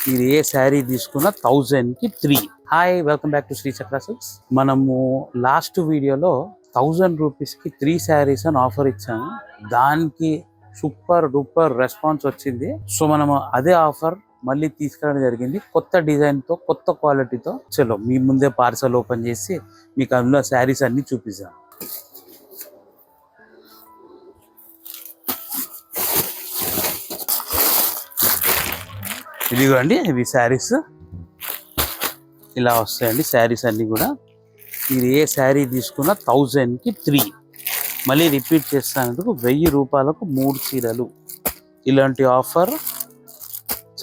మీరు ఏ శారీ తీసుకున్నా 1000కి 3. Hi, welcome back to Sri Chakra silks. మనము లాస్ట్ వీడియోలో 1000 రూపీస్కి 3 శారీస్ అని ఆఫర్ ఇచ్చాము. దానికి సూపర్ డూపర్ రెస్పాన్స్ వచ్చింది. సో మనము అదే ఆఫర్ మళ్ళీ తీసుకురావడం జరిగింది, కొత్త డిజైన్ తో, కొత్త క్వాలిటీతో. చలో మీ ముందే పార్సల్ ఓపెన్ చేసి మీకు అందులో శారీస్ అన్ని చూపిస్తాను. ఇదిగోండి, ఇవి శారీస్ ఇలా వస్తాయండి. శారీస్ అన్ని కూడా మీరు ఏ శారీ తీసుకున్నా 1000కి 3. మళ్ళీ రిపీట్ చేస్తానందుకు 1000 రూపాయలకు 3 చీరలు. ఇలాంటి ఆఫర్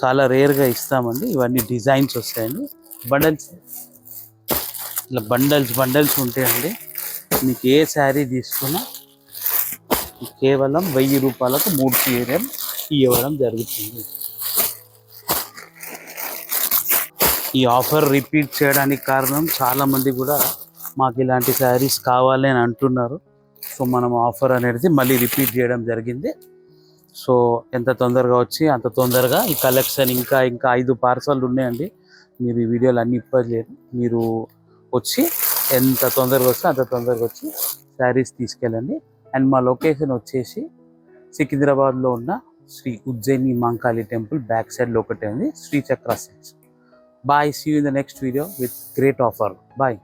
చాలా రేర్గా ఇస్తామండి. ఇవన్నీ డిజైన్స్ వస్తాయండి. బండల్స్, ఇలా బండల్స్ ఉంటాయండి. మీకు ఏ శారీ తీసుకున్నా కేవలం 1000 రూపాయలకు 3 చీరలు ఇవ్వడం జరుగుతుంది. ఈ ఆఫర్ రిపీట్ చేయడానికి కారణం చాలామంది కూడా మాకు ఇలాంటి శారీస్ కావాలి అని అంటున్నారు. సో మనం ఆఫర్ అనేది మళ్ళీ రిపీట్ చేయడం జరిగింది. సో ఎంత తొందరగా వచ్చి అంత తొందరగా ఈ కలెక్షన్ ఇంకా 5 పార్సల్ ఉన్నాయండి. మీరు ఈ వీడియోలు అన్నీ ఇవ్వలేరు. మీరు వచ్చి ఎంత తొందరగా వస్తే అంత తొందరగా వచ్చి శారీస్ తీసుకెళ్ళండి. అండ్ మా లొకేషన్ వచ్చేసి సికింద్రాబాద్లో ఉన్న శ్రీ ఉజ్జయిని మాంకాళి టెంపుల్ బ్యాక్ సైడ్లో ఒకటే ఉంది, Shri Chakra silks. Bye. See you in the next video with great offer. Bye.